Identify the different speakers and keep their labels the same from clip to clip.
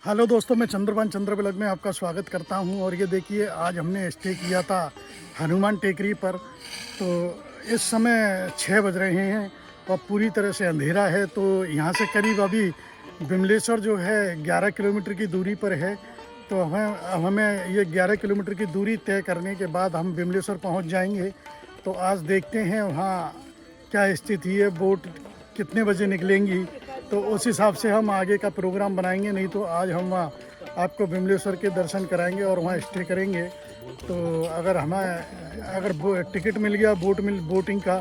Speaker 1: Hello दोस्तों, मैं चंद्रभान चंद्रबिलग में आपका स्वागत करता हूं। और ये देखिए, आज हमने स्टे किया था हनुमान टेकरी पर। तो इस समय 6 बज रहे हैं और पूरी तरह से अंधेरा है। तो यहाँ से करीब अभी विमलेश्वर जो है 11 किलोमीटर की दूरी पर है। तो हमें ये 11 किलोमीटर की दूरी तय करने के बाद हम विमलेश्वर पहुँच जाएंगे। तो आज देखते हैं वहाँ क्या स्थिति है, बोट कितने बजे निकलेंगी, तो उस हिसाब से हम आगे का प्रोग्राम बनाएंगे। नहीं तो आज हम वहाँ आपको विमलेश्वर के दर्शन कराएंगे और वहाँ स्टे करेंगे। तो अगर टिकट मिल गया बोटिंग का,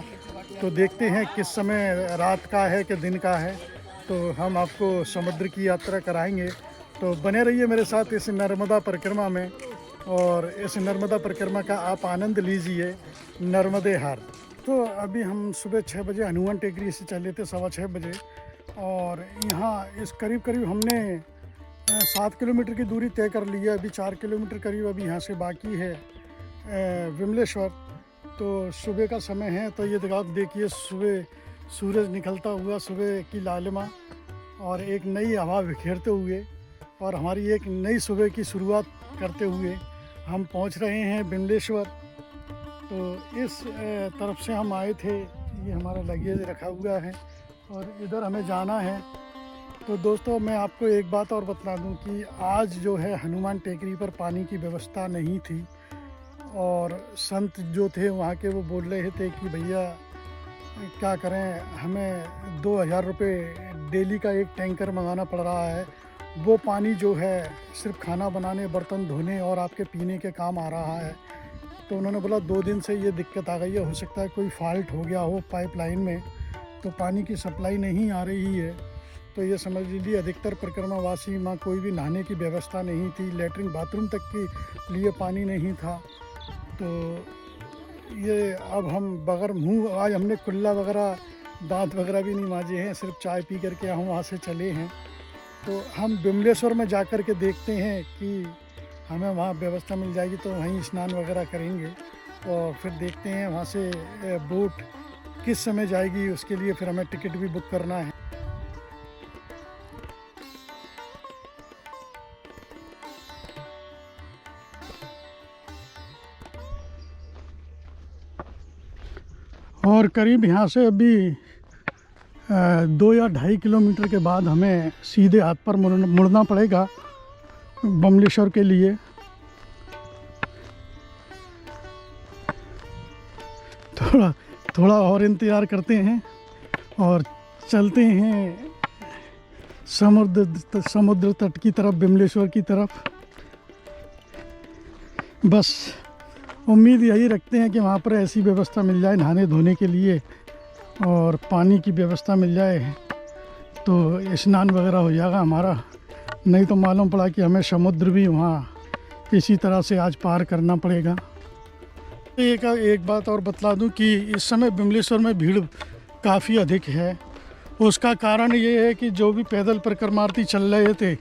Speaker 1: तो देखते हैं किस समय, रात का है कि दिन का है, तो हम आपको समुद्र की यात्रा कराएंगे। तो बने रहिए मेरे साथ इस नर्मदा परिक्रमा में, और इस नर्मदा परिक्रमा का आप आनंद लीजिए नर्मदे हार। तो अभी हम सुबह 6 बजे हनुमान टेकरी से चले थे, 6:15 बजे। और यहाँ इस करीब हमने 7 किलोमीटर की दूरी तय कर ली है। अभी 4 किलोमीटर करीब अभी यहाँ से बाकी है विमलेश्वर। तो सुबह का समय है। तो ये आप देखिए, सुबह सूरज निकलता हुआ, सुबह की लालिमा और एक नई हवा बिखेरते हुए, और हमारी एक नई सुबह की शुरुआत करते हुए हम पहुँच रहे हैं विमलेश्वर। तो इस तरफ से हम आए थे। ये हमारा लगेज रखा हुआ है और इधर हमें जाना है। तो दोस्तों, मैं आपको एक बात और बता दूं कि आज जो है हनुमान टेकरी पर पानी की व्यवस्था नहीं थी। और संत जो थे वहाँ के, वो बोल रहे थे कि भैया क्या करें, हमें 2000 रुपये डेली का एक टैंकर मंगाना पड़ रहा है। वो पानी जो है सिर्फ खाना बनाने, बर्तन धोने और आपके पीने के काम आ रहा है। तो उन्होंने बोला 2 दिन से ये दिक्कत आ गई है, हो सकता है कोई फॉल्ट हो गया हो पाइपलाइन में, तो पानी की सप्लाई नहीं आ रही है। तो ये समझ लीजिए अधिकतर परिक्रमावासी में कोई भी नहाने की व्यवस्था नहीं थी, लेटरिन बाथरूम तक के लिए पानी नहीं था। तो ये अब हम बगैर मुँह, आज हमने कुल्ला वगैरह, दांत वगैरह भी नहीं मांजे हैं, सिर्फ चाय पी करके हम वहाँ से चले हैं। तो हम विमलेश्वर में जा कर के देखते हैं कि हमें वहाँ व्यवस्था मिल जाएगी, तो वहीं स्नान वगैरह करेंगे। और फिर देखते हैं वहाँ से बोट किस समय जाएगी, उसके लिए फिर हमें टिकट भी बुक करना है। और करीब यहाँ से अभी 2 या 2.5 किलोमीटर के बाद हमें सीधे हाथ पर मुड़ना पड़ेगा विमलेश्वर के लिए। थोड़ा और इंतज़ार करते हैं और चलते हैं समुद्र तट की तरफ, विमलेश्वर की तरफ। बस उम्मीद यही रखते हैं कि वहाँ पर ऐसी व्यवस्था मिल जाए नहाने धोने के लिए, और पानी की व्यवस्था मिल जाए, तो स्नान वगैरह हो जाएगा हमारा। नहीं तो मालूम पड़ा कि हमें समुद्र भी वहाँ इसी तरह से आज पार करना पड़ेगा। एक बात और बतला दूं कि इस समय विमलेश्वर में भीड़ काफ़ी अधिक है। उसका कारण ये है कि जो भी पैदल परिक्रमार्थी चल रहे थे,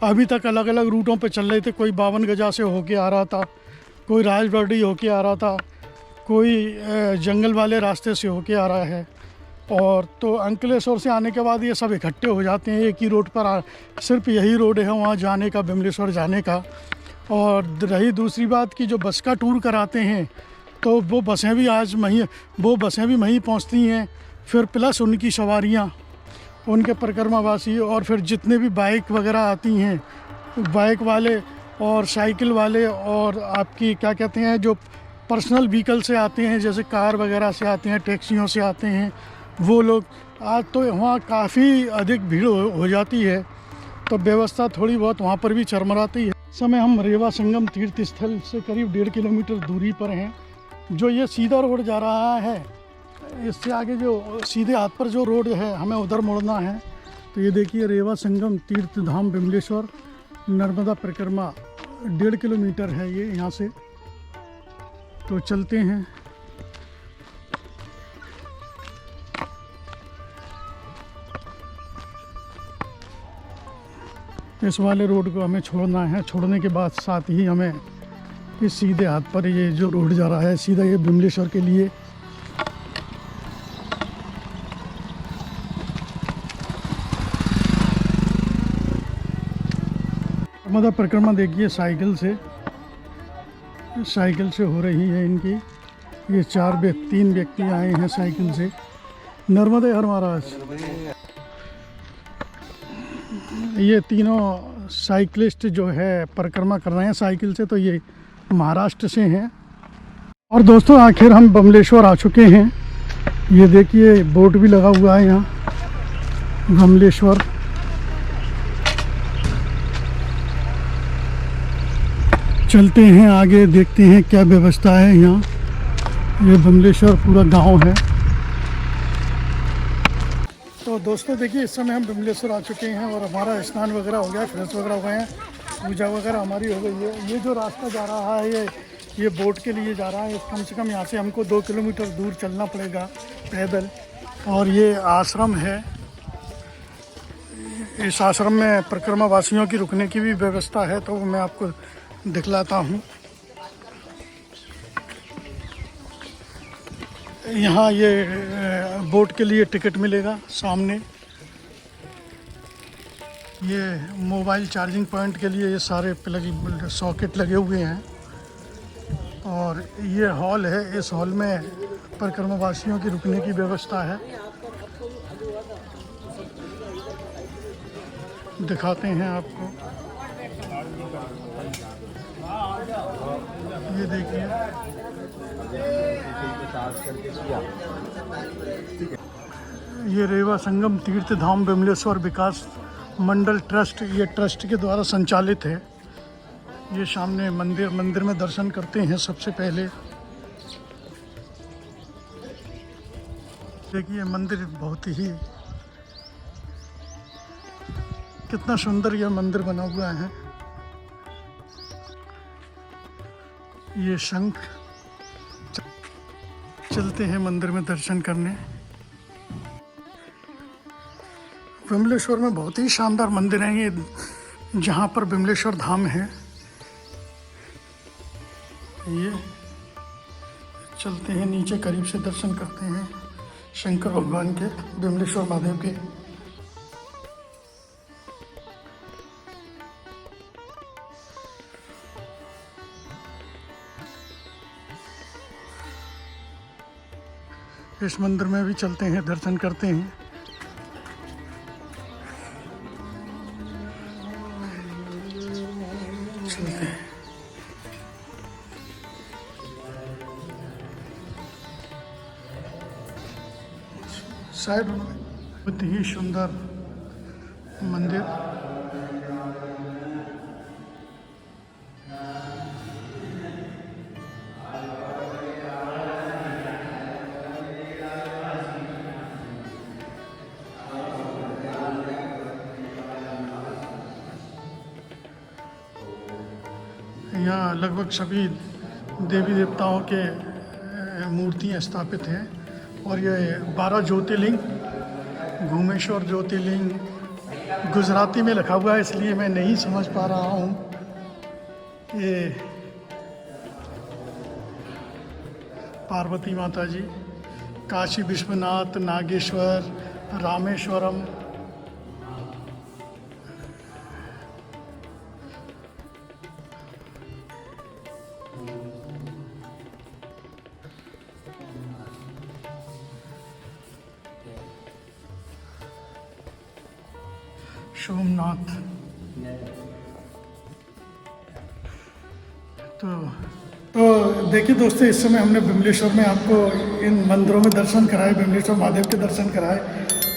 Speaker 1: अभी तक अलग अलग रूटों पे चल रहे थे। कोई 52 गजा से होके आ रहा था, कोई राजबर्डी होके आ रहा था, कोई जंगल वाले रास्ते से होके आ रहा है। और तो अंकलेश्वर से आने के बाद ये सब इकट्ठे हो जाते हैं एक ही रोड पर। सिर्फ यही रोड है वहाँ जाने का, विमलेश्वर जाने का। और रही दूसरी बात कि जो बस का टूर कराते हैं, तो वो बसें भी वहीं पहुँचती हैं। फिर प्लस उनकी सवारियाँ, उनके परिक्रमावासी, और फिर जितने भी बाइक वगैरह आती हैं, बाइक वाले और साइकिल वाले, और आपकी क्या कहते हैं, जो पर्सनल व्हीकल से आते हैं, जैसे कार वगैरह से आते हैं, टैक्सियों से आते हैं, वो लोग। आज तो वहाँ काफ़ी अधिक भीड़ हो जाती है। तो व्यवस्था थोड़ी बहुत वहाँ पर भी चरमराती है। इस समय हम रेवा संगम तीर्थ स्थल से करीब 1.5 किलोमीटर दूरी पर हैं। जो ये सीधा रोड जा रहा है, इससे आगे जो सीधे हाथ पर जो रोड है, हमें उधर मुड़ना है। तो ये देखिए, रेवा संगम तीर्थ धाम विमलेश्वर नर्मदा परिक्रमा 1.5 किलोमीटर है ये यहाँ से। तो चलते हैं। इस वाले रोड को हमें छोड़ना है। छोड़ने के बाद साथ ही हमें इस सीधे हाथ पर ये जो रोड जा रहा है, सीधा ये विमलेश्वर के लिए नर्मदा परिक्रमा देखिए साइकिल से हो रही है इनकी। ये 3 व्यक्ति आए हैं साइकिल से। नर्मदे हर महाराज। ये तीनों साइकिलिस्ट जो है परिक्रमा कर रहे हैं साइकिल से, तो ये महाराष्ट्र से हैं। और दोस्तों आखिर हम बमलेश्वर आ चुके हैं। ये देखिए बोर्ड भी लगा हुआ है यहाँ बमलेश्वर। चलते हैं आगे, देखते हैं क्या व्यवस्था है यहाँ। ये बमलेश्वर पूरा गांव है। तो दोस्तों देखिए इस समय हम बमलेश्वर आ चुके हैं और हमारा स्नान वगैरह हो गया, फ्रेश वगैरह हो गए हैं, पूजा वगैरह हमारी हो गई है। ये जो रास्ता जा रहा है ये बोट के लिए जा रहा है। कम से कम यहाँ से हमको 2 किलोमीटर दूर चलना पड़ेगा पैदल। और ये आश्रम है। इस आश्रम में परिक्रमा वासियों की रुकने की भी व्यवस्था है, तो मैं आपको दिखलाता हूँ। यहाँ ये बोट के लिए टिकट मिलेगा सामने। ये मोबाइल चार्जिंग पॉइंट के लिए ये सारे प्लग सॉकेट लगे हुए हैं। और ये हॉल है। इस हॉल में परिक्रमावासियों की रुकने की व्यवस्था है। दिखाते हैं आपको। ये देखिए ये रेवा संगम तीर्थ धाम बमलेश्वर विकास मंडल ट्रस्ट, ये ट्रस्ट के द्वारा संचालित है। ये सामने मंदिर में दर्शन करते हैं सबसे पहले। देखिए मंदिर बहुत ही कितना सुंदर यह मंदिर बना हुआ है। ये शंख। चलते हैं मंदिर में दर्शन करने। बमलेश्वर में बहुत ही शानदार मंदिर है ये, जहाँ पर बमलेश्वर धाम है। ये चलते हैं नीचे, करीब से दर्शन करते हैं शंकर भगवान के, बमलेश्वर महादेव के। इस मंदिर में भी चलते हैं, दर्शन करते हैं। चलते हैं। साइड में बहुत ही सुंदर मंदिर। यहाँ लगभग सभी देवी देवताओं के मूर्तियाँ स्थापित हैं। और ये 12 ज्योतिर्लिंग, घूमेश्वर ज्योतिर्लिंग गुजराती में लिखा हुआ है, इसलिए मैं नहीं समझ पा रहा हूँ। ये पार्वती माता जी, काशी विश्वनाथ, नागेश्वर, रामेश्वरम। सोमनाथ। तो देखिए दोस्तों इस समय हमने बमलेश्वर में आपको इन मंदिरों में दर्शन कराए, बमलेश्वर महादेव के दर्शन कराए।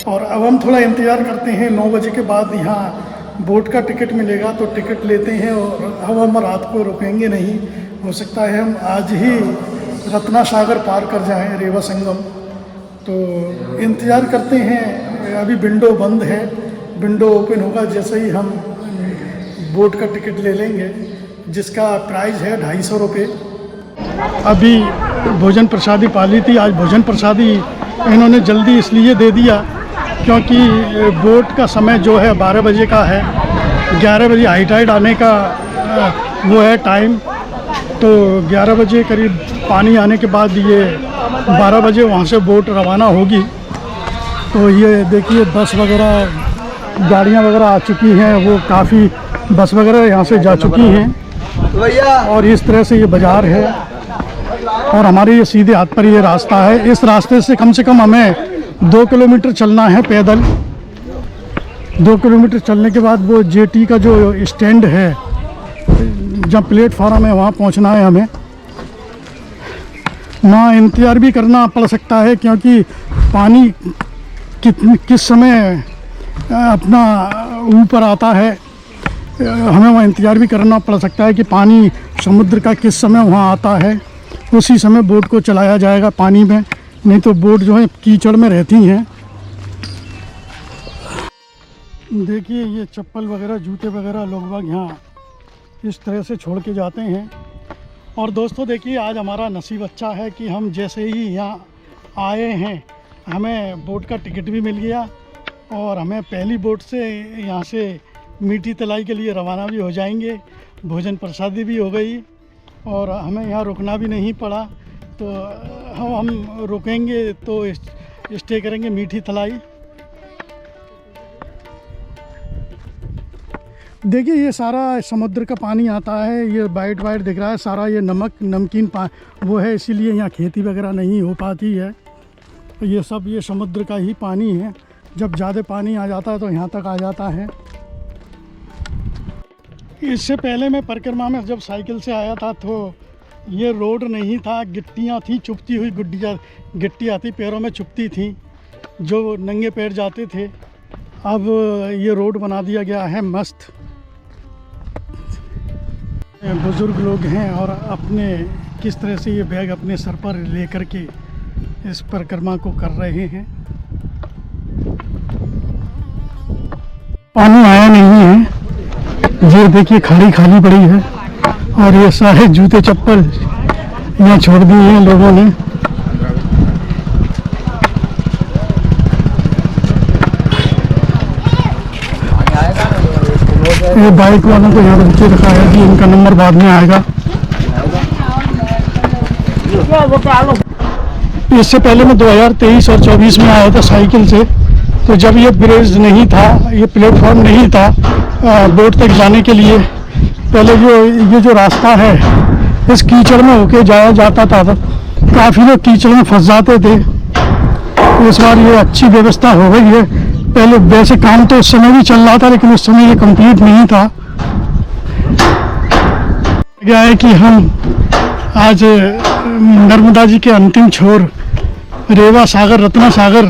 Speaker 1: और अब हम थोड़ा इंतज़ार करते हैं। 9 बजे के बाद यहाँ बोट का टिकट मिलेगा, तो टिकट लेते हैं। और अब हम रात को रुकेंगे नहीं, हो सकता है हम आज ही रत्ना सागर पार कर जाएं, रेवा संगम। तो इंतज़ार करते हैं। अभी विंडो बंद है, विंडो ओपन होगा जैसे ही हम बोट का टिकट ले लेंगे, जिसका प्राइस है 250 रुपये। अभी भोजन प्रसादी पाली थी। आज भोजन प्रसादी इन्होंने जल्दी इसलिए दे दिया क्योंकि बोट का समय जो है 12 बजे का है। 11 बजे हाई टाइड आने का वो है टाइम। तो 11 बजे करीब पानी आने के बाद ये 12 बजे वहाँ से बोट रवाना होगी। तो ये देखिए बस वगैरह, गाड़ियाँ वगैरह आ चुकी हैं। वो काफ़ी बस वगैरह यहाँ से जा चुकी हैं और इस तरह से ये बाज़ार है और हमारे ये सीधे हाथ पर ये रास्ता है। इस रास्ते से कम हमें 2 किलोमीटर चलना है पैदल। 2 किलोमीटर चलने के बाद वो जेटी का जो स्टैंड है, जहाँ प्लेटफॉर्म है, वहाँ पहुँचना है हमें। वहाँ इंतज़ार भी करना पड़ सकता है क्योंकि पानी किस समय अपना ऊपर आता है, हमें वहाँ इंतज़ार भी करना पड़ सकता है कि पानी समुद्र का किस समय वहाँ आता है। उसी समय बोट को चलाया जाएगा पानी में, नहीं तो बोट जो है कीचड़ में रहती हैं। देखिए ये चप्पल वगैरह, जूते वगैरह लोग बाग यहाँ इस तरह से छोड़ के जाते हैं। और दोस्तों देखिए आज हमारा नसीब अच्छा है कि हम जैसे ही यहाँ आए हैं हमें बोट का टिकट भी मिल गया और हमें पहली बोट से यहाँ से मीठी तलाई के लिए रवाना भी हो जाएंगे। भोजन प्रसादी भी हो गई और हमें यहाँ रुकना भी नहीं पड़ा। तो हम रुकेंगे तो स्टे करेंगे मीठी तलाई। देखिए ये सारा समुद्र का पानी आता है, ये वाइट दिख रहा है सारा, ये नमकीन वो है, इसीलिए यहाँ खेती वगैरह नहीं हो पाती है। ये सब ये समुद्र का ही पानी है। जब ज़्यादा पानी आ जाता है तो यहाँ तक आ जाता है। इससे पहले मैं परिक्रमा में जब साइकिल से आया था तो ये रोड नहीं था, गिट्टियाँ थी, चुभती हुई गिट्टियाँ थी, पैरों में चुभती थी, जो नंगे पैर जाते थे। अब ये रोड बना दिया गया है मस्त। बुज़ुर्ग लोग हैं और अपने किस तरह से ये बैग अपने सर पर लेकर के इस परिक्रमा को कर रहे हैं। पानी आया नहीं है, ये देखिए खाली पड़ी है और ये सारे जूते चप्पल यहाँ छोड़ दिए हैं लोगों ने। ये बाइक वालों को यहाँ रुके रखा है कि इनका नंबर बाद में आएगा। इससे पहले मैं 2023 और 24 में आया था साइकिल से, तो जब ये ब्रिज नहीं था, ये प्लेटफॉर्म नहीं था बोट तक जाने के लिए, पहले ये जो रास्ता है इस कीचड़ में होके जाया जाता था, काफ़ी लोग कीचड़ में फंस जाते थे। इस बार ये अच्छी व्यवस्था हो गई है। पहले वैसे काम तो उस समय भी चल रहा था लेकिन उस समय ये कंप्लीट नहीं था। क्या है कि हम आज नर्मदा जी के अंतिम छोर रेवा सागर, रत्ना सागर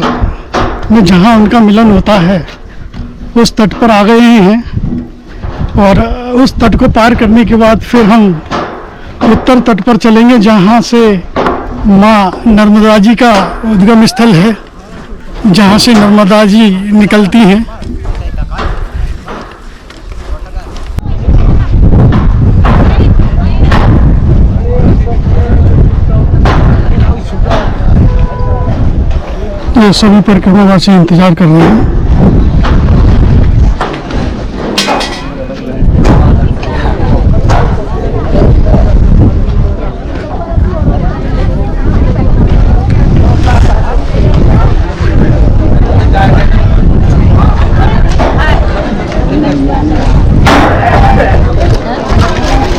Speaker 1: में जहाँ उनका मिलन होता है उस तट पर आ गए हैं और उस तट को पार करने के बाद फिर हम उत्तर तट पर चलेंगे जहाँ से माँ नर्मदा जी का उद्गम स्थल है, जहाँ से नर्मदा जी निकलती हैं। तो सभी परिक्रमावासी इंतजार कर रहे हैं।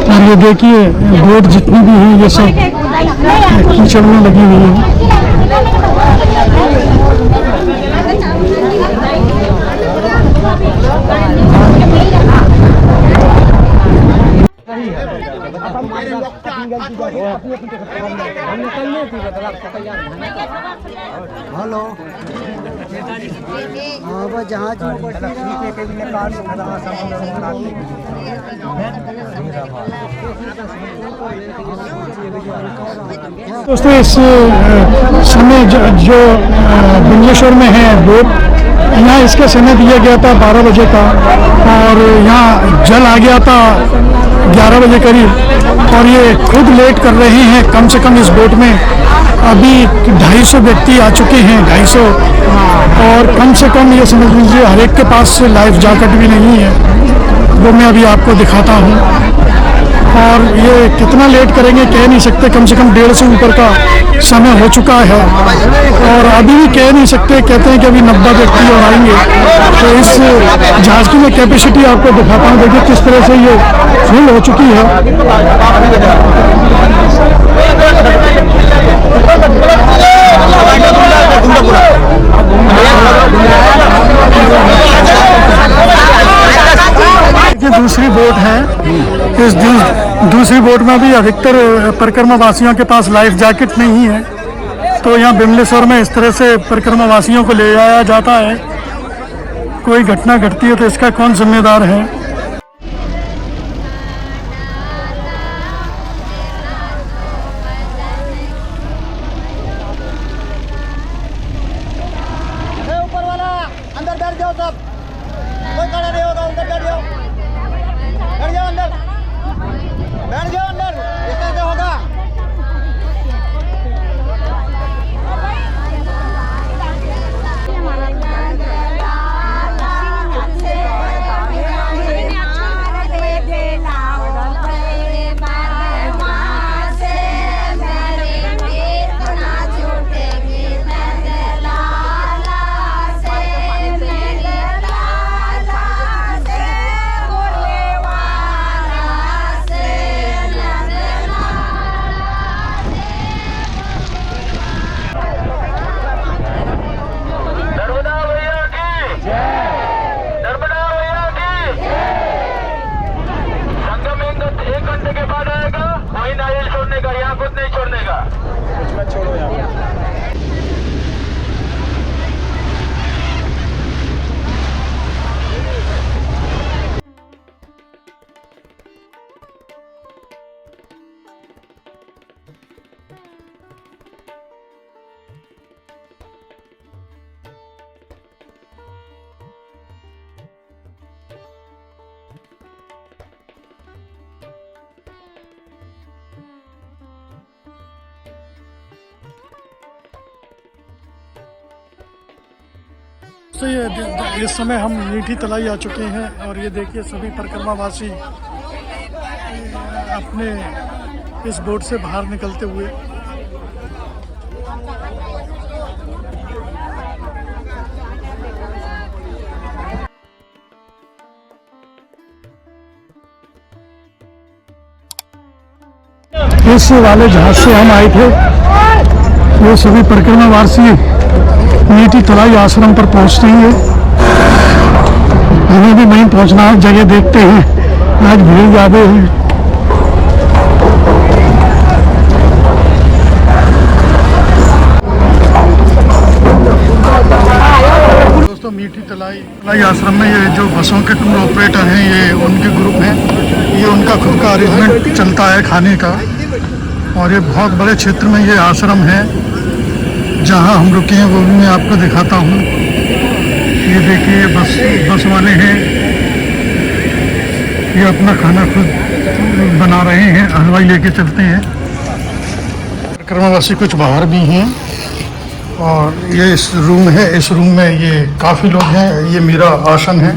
Speaker 1: और ये देखिए बोट जितनी भी हैं ये सब कीचड़ में लगी हुई है।
Speaker 2: हेलो जहाज
Speaker 1: दोस्तों इस समय जो बिंगलेश्वर में है बोट, यहाँ इसका समय दिया गया था 12 बजे का और यहाँ जल आ गया था 11 बजे करीब और ये खुद लेट कर रहे हैं। कम से कम इस बोट में अभी 250 व्यक्ति आ चुके हैं, 250, और कम से कम ये समझ लीजिए हर एक के पास लाइफ जैकेट भी नहीं है। वो मैं अभी आपको दिखाता हूँ। और ये कितना लेट करेंगे कह नहीं सकते, कम से कम 1.5 से ऊपर का समय हो चुका है और अभी भी कह नहीं सकते। कहते हैं कि अभी 90 व्यक्ति और आएंगे। तो इस जहाज़ की मैं कैपेसिटी आपको दिखाता हूँ, देखिए किस तरह से ये फुल हो चुकी है। ये दूसरी बोट है। इस दूसरी बोट में भी अधिकतर परिक्रमा वासियों के पास लाइफ जैकेट नहीं है, तो यहाँ बिमलेश्वर में इस तरह से परिक्रमा वासियों को ले जाया जाता है। कोई घटना घटती है तो इसका कौन जिम्मेदार है?
Speaker 2: ऊपर वाला अंदर बैठ जाओ, सब कोई खड़ा नहीं होगा, अंदर बैठ जाओ, बैठ जाओ अंदर, बैठ जाओ अंदर, ये कैसे होगा?
Speaker 1: तो ये इस समय हम मीठी तलाई आ चुके हैं और ये देखिए सभी परिक्रमावासी अपने इस बोट से बाहर निकलते हुए। इस वाले जहाज से हम आए थे, वो सभी परिक्रमावासी मीठी तलाई आश्रम पर पहुंचते ही है। हमें भी वहीं पहुंचना है, जगह देखते हैं, आज भीड़ ज़्यादा है। दोस्तों मीठी तलाई आश्रम में ये जो बसों के टूर ऑपरेटर हैं, ये उनके ग्रुप हैं, ये उनका खुद का अरेंजमेंट चलता है खाने का। और ये बहुत बड़े क्षेत्र में ये आश्रम है। जहाँ हम रुके हैं वो भी मैं आपको दिखाता हूँ। ये देखिए बस वाले हैं, ये अपना खाना खुद बना रहे हैं, हलवाई लेके चलते हैं। परिक्रमावासी कुछ बाहर भी हैं और ये इस रूम है, इस रूम में ये काफ़ी लोग हैं। ये मेरा आसन है।